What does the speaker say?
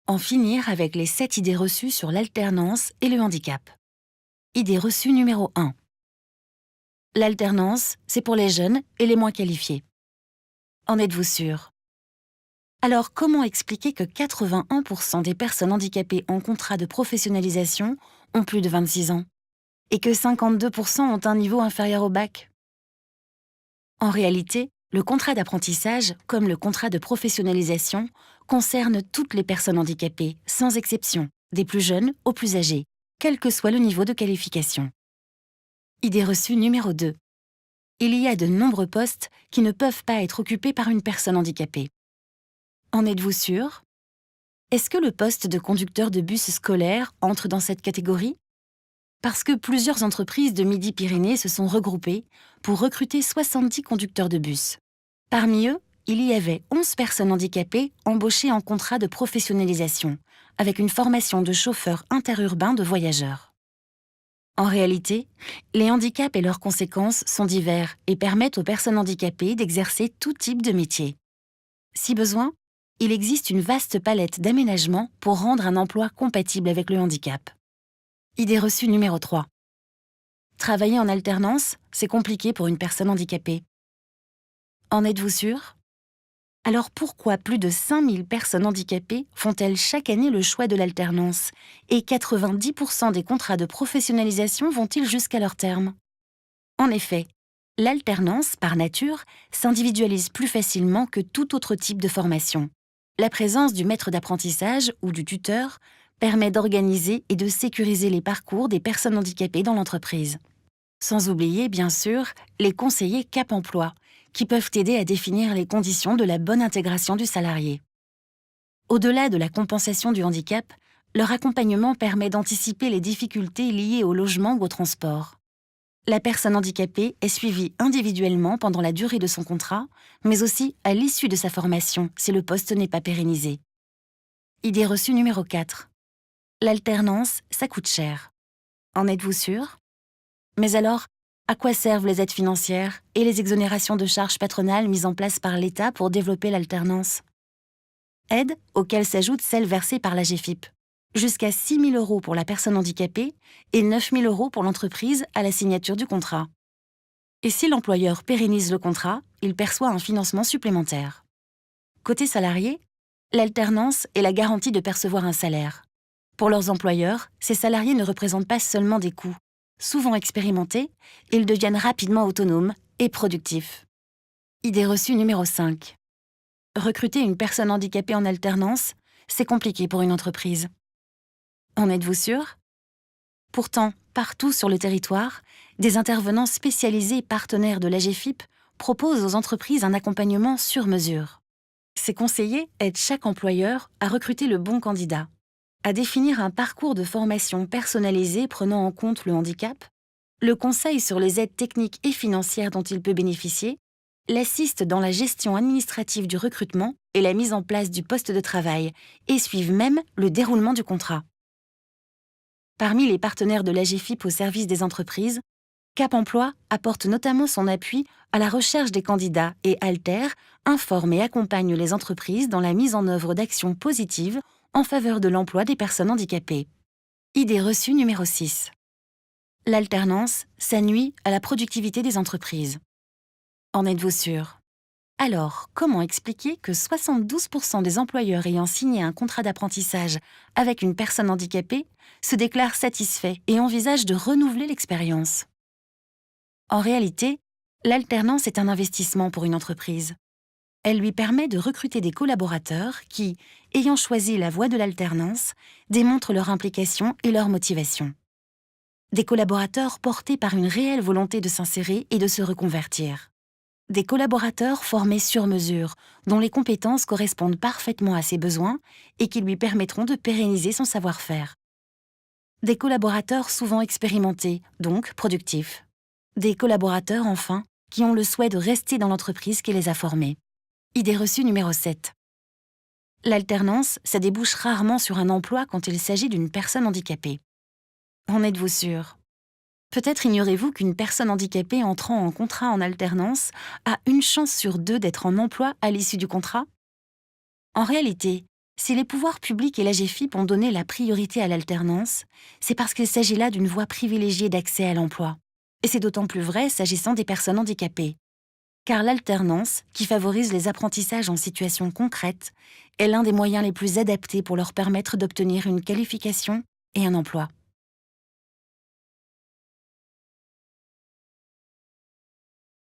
En finir avec les 7 idées reçues sur l'alternance et le handicap. Idée reçue numéro 1. L'alternance, c'est pour les jeunes et les moins qualifiés. En êtes-vous sûr? Alors, comment expliquer que 81% des personnes handicapées en contrat de professionnalisation ont plus de 26 ans et que 52% ont un niveau inférieur au bac? En réalité, le contrat d'apprentissage, comme le contrat de professionnalisation, concerne toutes les personnes handicapées, sans exception, des plus jeunes aux plus âgés, quel que soit le niveau de qualification. Idée reçue numéro 2. Il y a de nombreux postes qui ne peuvent pas être occupés par une personne handicapée. En êtes-vous sûr? Est-ce que le poste de conducteur de bus scolaire entre dans cette catégorie? Parce que plusieurs entreprises de Midi-Pyrénées se sont regroupées pour recruter 70 conducteurs de bus. Parmi eux, il y avait 11 personnes handicapées embauchées en contrat de professionnalisation, avec une formation de chauffeur interurbain de voyageurs. En réalité, les handicaps et leurs conséquences sont divers et permettent aux personnes handicapées d'exercer tout type de métier. Si besoin, il existe une vaste palette d'aménagements pour rendre un emploi compatible avec le handicap. Idée reçue numéro 3. Travailler en alternance, c'est compliqué pour une personne handicapée. En êtes-vous sûr? Alors pourquoi plus de 5000 personnes handicapées font-elles chaque année le choix de l'alternance et 90% des contrats de professionnalisation vont-ils jusqu'à leur terme? En effet, l'alternance, par nature, s'individualise plus facilement que tout autre type de formation. La présence du maître d'apprentissage ou du tuteur permet d'organiser et de sécuriser les parcours des personnes handicapées dans l'entreprise. Sans oublier, bien sûr, les conseillers Cap Emploi, qui peuvent aider à définir les conditions de la bonne intégration du salarié. Au-delà de la compensation du handicap, leur accompagnement permet d'anticiper les difficultés liées au logement ou au transport. La personne handicapée est suivie individuellement pendant la durée de son contrat, mais aussi à l'issue de sa formation si le poste n'est pas pérennisé. Idée reçue numéro 4. L'alternance, ça coûte cher. En êtes-vous sûr? Mais alors, à quoi servent les aides financières et les exonérations de charges patronales mises en place par l'État pour développer l'alternance? Aides auxquelles s'ajoutent celles versées par l'AGEFIP. Jusqu'à 6 000 € pour la personne handicapée et 9 000 € pour l'entreprise à la signature du contrat. Et si l'employeur pérennise le contrat, il perçoit un financement supplémentaire. Côté salarié, l'alternance est la garantie de percevoir un salaire. Pour leurs employeurs, ces salariés ne représentent pas seulement des coûts. Souvent expérimentés, ils deviennent rapidement autonomes et productifs. Idée reçue numéro 5. Recruter une personne handicapée en alternance, c'est compliqué pour une entreprise. En êtes-vous sûr? Pourtant, partout sur le territoire, des intervenants spécialisés partenaires de l'AGEFIP proposent aux entreprises un accompagnement sur mesure. Ces conseillers aident chaque employeur à recruter le bon candidat, à définir un parcours de formation personnalisé prenant en compte le handicap, le conseil sur les aides techniques et financières dont il peut bénéficier, l'assistent dans la gestion administrative du recrutement et la mise en place du poste de travail, et suivent même le déroulement du contrat. Parmi les partenaires de l'AGEFIP au service des entreprises, Cap Emploi apporte notamment son appui à la recherche des candidats et Alter informe et accompagne les entreprises dans la mise en œuvre d'actions positives en faveur de l'emploi des personnes handicapées. Idée reçue numéro 6. L'alternance, ça nuit à la productivité des entreprises. En êtes-vous sûr? Alors, comment expliquer que 72% des employeurs ayant signé un contrat d'apprentissage avec une personne handicapée se déclarent satisfaits et envisagent de renouveler l'expérience? En réalité, l'alternance est un investissement pour une entreprise. Elle lui permet de recruter des collaborateurs qui, ayant choisi la voie de l'alternance, démontrent leur implication et leur motivation. Des collaborateurs portés par une réelle volonté de s'insérer et de se reconvertir. Des collaborateurs formés sur mesure, dont les compétences correspondent parfaitement à ses besoins et qui lui permettront de pérenniser son savoir-faire. Des collaborateurs souvent expérimentés, donc productifs. Des collaborateurs, enfin, qui ont le souhait de rester dans l'entreprise qui les a formés. Idée reçue numéro 7. L'alternance, ça débouche rarement sur un emploi quand il s'agit d'une personne handicapée. En êtes-vous sûr? Peut-être ignorez-vous qu'une personne handicapée entrant en contrat en alternance a une chance sur 2 d'être en emploi à l'issue du contrat? En réalité, Si les pouvoirs publics et l'AGEFIP ont donné la priorité à l'alternance, c'est parce qu'il s'agit là d'une voie privilégiée d'accès à l'emploi. Et c'est d'autant plus vrai s'agissant des personnes handicapées. Car l'alternance, qui favorise les apprentissages en situation concrète, est l'un des moyens les plus adaptés pour leur permettre d'obtenir une qualification et un emploi.